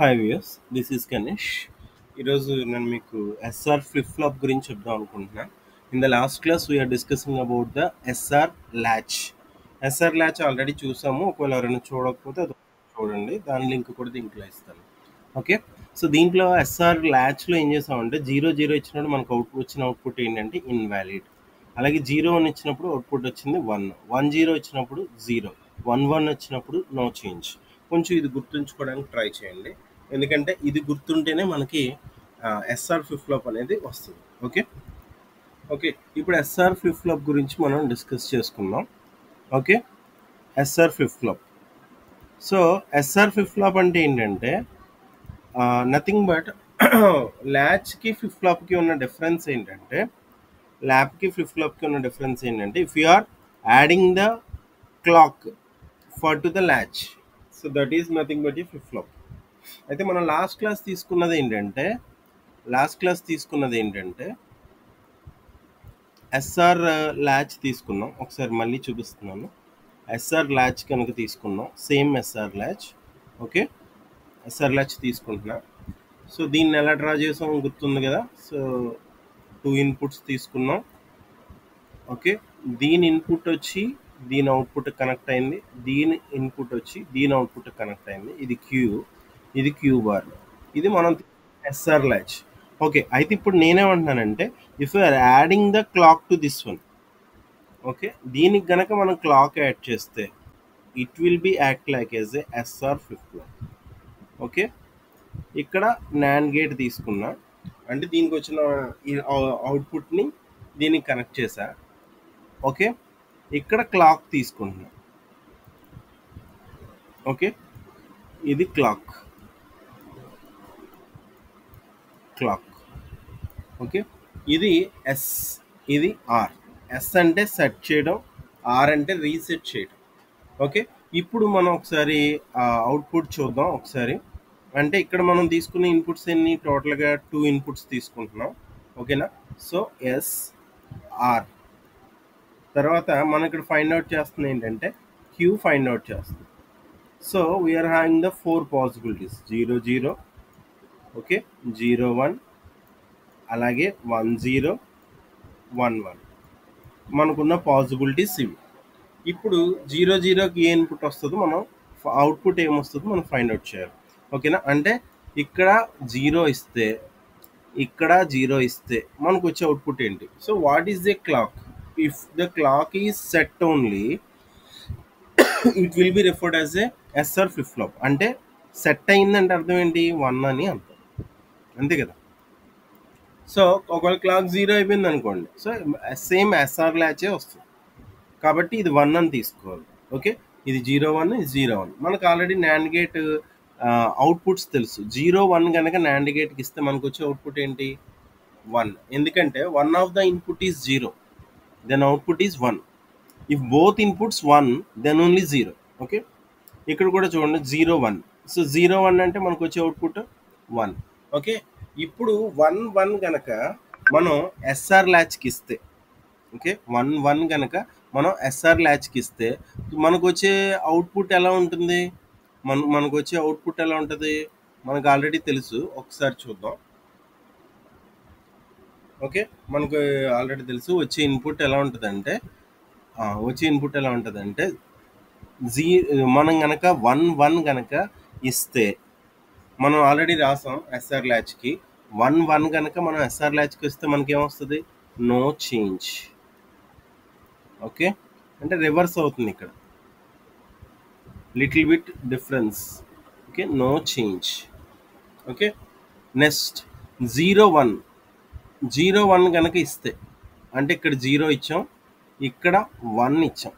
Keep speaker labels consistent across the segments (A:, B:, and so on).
A: Hi viewers, this is Ganesh. ఈరోజు నేను మీకు ఎస్ఆర్ ఫ్లిప్ ఫ్లాప్ గురించి చెప్దాం అనుకుంటున్నా. In the last class we're discussing about the SR latch. SR latch already చూసాము. ఒకవేళ ఎవరైనా చూడకపోతే అది చూడండి, దాని లింక్ కూడా దీంట్లో ఇస్తాను. ఓకే, సో దీంట్లో ఎస్ఆర్ ల్యాచ్లో ఏం చేసామంటే 0 0 ఇచ్చినప్పుడు మనకు వచ్చిన అవుట్పుట్ ఏంటంటే ఇన్వాలిడ్. అలాగే 0 1 ఇచ్చినప్పుడు అవుట్పుట్ వచ్చింది 1, 1 0 ఇచ్చినప్పుడు 0, 1 1 వచ్చినప్పుడు నో చేంజ్. కొంచెం ఇది గుర్తుంచుకోవడానికి ట్రై చేయండి, ఎందుకంటే ఇది గుర్తుంటేనే మనకి ఎస్ఆర్ ఫ్లిప్ ఫ్లాప్ అనేది వస్తుంది. ఓకే ఓకే ఇప్పుడు ఎస్ఆర్ ఫ్లిప్ ఫ్లాప్ గురించి మనం డిస్కస్ చేసుకుందాం. Okay, SR flip flop. So SR flip flop అంటే ఏంటంటే నథింగ్ బట్ ల్యాచ్కి ఫ్లిప్ ఫ్లాప్కి ఉన్న డిఫరెన్స్ ఏంటంటే ల్యాప్కి ఫ్లిప్ ఫ్లాప్కి ఉన్న డిఫరెన్స్ ఏంటంటే if you are adding the clock for to the latch, so that is nothing but ఈ ఫ్లిప్ ఫ్లాప్. అయితే మనం లాస్ట్ క్లాస్ తీసుకున్నది ఏంటంటే ఎస్ఆర్ ల్యాచ్ తీసుకున్నాం. ఒకసారి మళ్ళీ చూపిస్తున్నాను. ఎస్ఆర్ ల్యాచ్ కనుక తీసుకున్నాం, same SR latch. Okay, SR latch తీసుకుంటున్నా. సో దీన్ని ఎలా డ్రా చేసాం గుర్తుంది కదా. సో 2 ఇన్పుట్స్ తీసుకున్నాం. ఓకే, దీని ఇన్పుట్ వచ్చి దీని అవుట్పుట్ కనెక్ట్ అయింది, దీని ఇన్పుట్ వచ్చి దీని అవుట్పుట్ కనెక్ట్ అయింది. ఇది క్యూ, ఇది క్యూ బార్, ఇది మనం ఎస్ఆర్ ల్యాచ్. ఓకే, అయితే ఇప్పుడు నేనేమంటున్నానంటే if you are adding the clock to this one, okay, దీనికి గనక మనం క్లాక్ యాడ్ చేస్తే it will be act like as a SR flip flop. Okay, ఇక్కడ నాండ్ గేట్ తీసుకున్నా, అంటే దీనికి వచ్చిన అవుట్పుట్ని దీనికి కనెక్ట్ చేశా. ఓకే, ఇక్కడ క్లాక్ తీసుకుంటున్నా. ఓకే, ఇది క్లాక్. ఓకే, ఇది ఎస్, ఇది ఆర్. ఎస్ అంటే సెట్ చేయడం, ఆర్ అంటే రీసెట్ చేయడం. ఓకే, ఇప్పుడు మనం ఒకసారి అవుట్పుట్ చూద్దాం ఒకసారి. అంటే ఇక్కడ మనం తీసుకున్న ఇన్పుట్స్ ఎన్ని, టోటల్గా 2 ఇన్పుట్స్ తీసుకుంటున్నాం. ఓకేనా. సో ఎస్ ఆర్ తర్వాత మనం ఇక్కడ ఫైండ్ అవుట్ చేస్తుంది ఏంటంటే క్యూ ఫైండ్ అవుట్ చేస్తుంది. So we're having the 4 possibilities, 0 0, okay, 0 1, అలాగే 1 0, 1 1 మనకున్న పాసిబిలిటీస్ ఇవి. ఇప్పుడు 0 0కి ఏ ఇన్పుట్ వస్తుందో మనం అవుట్పుట్ ఏమొస్తుందో మనం ఫైండ్ అవుట్ చేయాలి. ఓకేనా. అంటే ఇక్కడ 0 ఇస్తే, ఇక్కడ 0 ఇస్తే మనకు వచ్చే అవుట్పుట్ ఏంటి. So what is the clock? If the clock is set only it will be referred as a SR flip flop. అంటే సెట్ అయిందంటే అర్థం ఏంటి, 1 అని అర్థం, అంతే కదా. సో ఒకవేళ క్లాక్ 0 అయిపోయింది అనుకోండి, సో సేమ్ ఎస్ఆర్ ల్యాచే వస్తుంది, కాబట్టి ఇది 1 అని తీసుకోవాలి. ఓకే, ఇది 0 1, ఇది 0 1. మనకు ఆల్రెడీ నాండ్ గేట్ అవుట్పుట్స్ తెలుసు. 0 1 కనుక నాండ్ గేట్కి ఇస్తే మనకు వచ్చే అవుట్పుట్ ఏంటి, 1. ఎందుకంటే 1 of the input is 0, then output is 1. If both inputs 1, then only 0. Okay, ఇక్కడ కూడా చూడండి 0 1. సో 0 1 అంటే మనకు వచ్చే అవుట్పుట్ 1. ఓకే, ఇప్పుడు 1 1 కనుక మనం ఎస్ఆర్ ల్యాచ్కి ఇస్తే, ఓకే, 1 1 కనుక మనం ఎస్ఆర్ ల్యాచ్కి ఇస్తే మనకు వచ్చే అవుట్పుట్ ఎలా ఉంటుంది, మనకు వచ్చే అవుట్పుట్ ఎలా ఉంటుంది మనకు ఆల్రెడీ తెలుసు. ఒకసారి చూద్దాం. ఓకే, మనకు ఆల్రెడీ తెలుసు వచ్చే ఇన్పుట్ ఎలా ఉంటుందంటే మనం కనుక 1 1 కనుక ఇస్తే, మనం ఆల్రెడీ రాసాం ఎస్ఆర్ ల్యాచ్కి 1 1 కనుక మనం ఎస్ఆర్ ల్యాచ్కి ఇస్తే మనకేమొస్తుంది, నో చేంజ్. ఓకే, అంటే రివర్స్ అవుతుంది ఇక్కడ, little bit difference. Okay, no change. Okay, next 0 1, 0 1 కనుక ఇస్తే, అంటే ఇక్కడ 0 ఇచ్చాం, ఇక్కడ 1 ఇచ్చాం.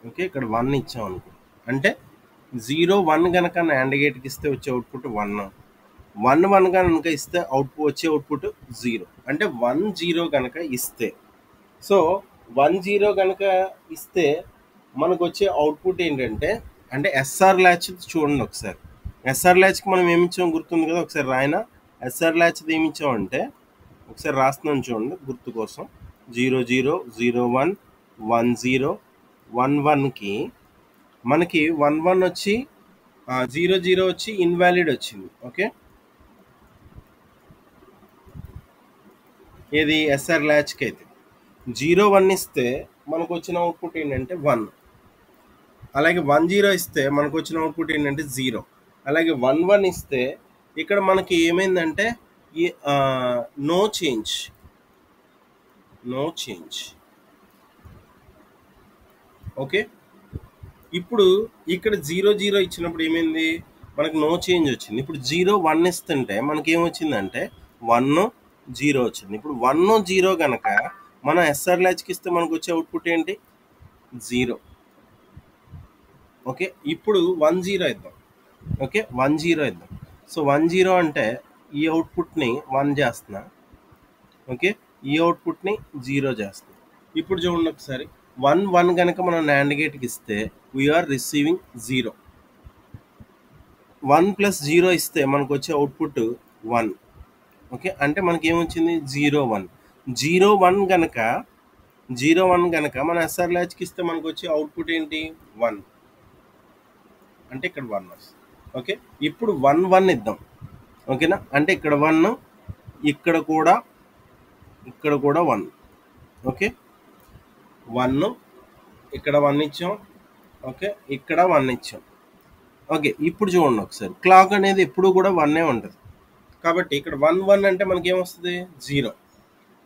A: ఓకే, ఇక్కడ 1 ఇచ్చాం అనుకో, అంటే 0 1 కనుక నాండ్ గేట్కి ఇస్తే వచ్చే అవుట్పుట్ 1, 1 1 కనుక ఇస్తే వచ్చే అవుట్పుట్ 0. అంటే 1 0 కనుక ఇస్తే, సో 1 0 కనుక ఇస్తే మనకు వచ్చే అవుట్పుట్ ఏంటంటే, అంటే ఎస్ఆర్ ల్యాచ్ చూడండి ఒకసారి. ఎస్ఆర్ ల్యాచ్కి మనం ఏమి ఇచ్చాం గుర్తుంది కదా, ఒకసారి రాయన. ఎస్ఆర్ ల్యాచ్ది ఏమి ఇచ్చామంటే ఒకసారి రాస్తున్నాను చూడండి గుర్తు కోసం. 0 0 0 1 1 0 1 1కి మనకి 1 1 వచ్చి జీరో జీరో వచ్చి ఇన్వాలిడ్ వచ్చింది. ఓకే, ఏది ఎస్ఆర్ ల్యాచ్కి అయితే 0 1 ఇస్తే మనకు వచ్చిన అవుట్పుట్ ఏంటంటే 1. అలాగే 1 0 ఇస్తే మనకు వచ్చిన అవుట్పుట్ ఏంటంటే 0. అలాగే 1 1 ఇస్తే ఇక్కడ మనకి ఏమైందంటే నో చేంజ్. ఓకే, ఇప్పుడు ఇక్కడ 0 0 ఇచ్చినప్పుడు ఏమైంది, మనకు నో చేంజ్ వచ్చింది. ఇప్పుడు 0 1 ఇస్తుంటే మనకి ఏమొచ్చిందంటే 1 0 వచ్చింది. ఇప్పుడు 1 0 కనుక మనం ఎస్ఆర్ ల్యాచ్కి ఇస్తే మనకు వచ్చే అవుట్పుట్ ఏంటి, 0. ఓకే, ఇప్పుడు 1 0 ఇద్దాం. ఓకే, 1 0 ఇద్దాం. సో 1 0 అంటే ఈ అవుట్పుట్ని 1 చేస్తున్నా. ఓకే, ఈ అవుట్పుట్ని 0 చేస్తున్నా. ఇప్పుడు చూడండి ఒకసారి, 1 1 కనుక మనం నాండ్ గేట్కి ఇస్తే వీఆర్ రిసీవింగ్ 0. 1 + 0 ఇస్తే మనకు వచ్చే అవుట్పుట్ 1. ఓకే, అంటే మనకి ఏమొచ్చింది 0 1. 0 1 కనుక మన ఎస్ఆర్ ల్యాచ్కి ఇస్తే మనకు వచ్చే అవుట్పుట్ ఏంటి 1. అంటే ఇక్కడ 1 వస్తుంది. ఓకే, ఇప్పుడు 1 1 ఇద్దాం. ఓకేనా, అంటే ఇక్కడ 1, ఇక్కడ కూడా 1. ఓకే, 1 ఇక్కడ 1 ఇచ్చాం. ఓకే, ఇక్కడ 1 ఇచ్చాం. ఓకే, ఇప్పుడు చూడండి ఒకసారి, క్లాక్ అనేది ఎప్పుడు కూడా 1 ఉంటుంది. కాబట్టి ఇక్కడ 1 1 అంటే మనకి ఏమొస్తుంది 0.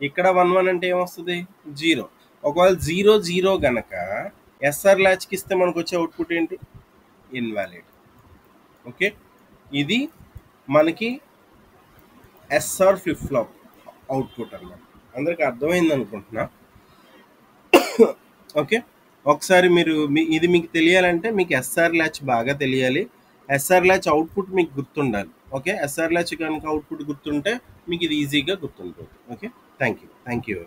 A: ఇక్కడ 1 1 అంటే ఏమొస్తుంది 0. ఒకవేళ 0 0 గనక ఎస్ఆర్ ల్యాచ్కి ఇస్తే మనకు వచ్చే అవుట్పుట్ ఏంటి, ఇన్వాలిడ్. ఓకే, ఇది మనకి ఎస్ఆర్ ఫ్లిప్ ఫ్లాప్ అవుట్పుట్ అన్నమాట. అందరికి అర్థమైంది అనుకుంటున్నా. ఓకే, ఒకసారి మీరు ఇది మీకు తెలియాలంటే మీకు ఎస్ఆర్ ల్యాచ్ బాగా తెలియాలి. ఎస్ఆర్ ల్యాచ్ అవుట్పుట్ మీకు గుర్తుండాలి. ఓకే, ఎస్ఆర్ ల్యాచ్ కనుక అవుట్పుట్ గుర్తుంటే మీకు ఇది ఈజీగా గుర్తుంటుంది. Okay, thank you.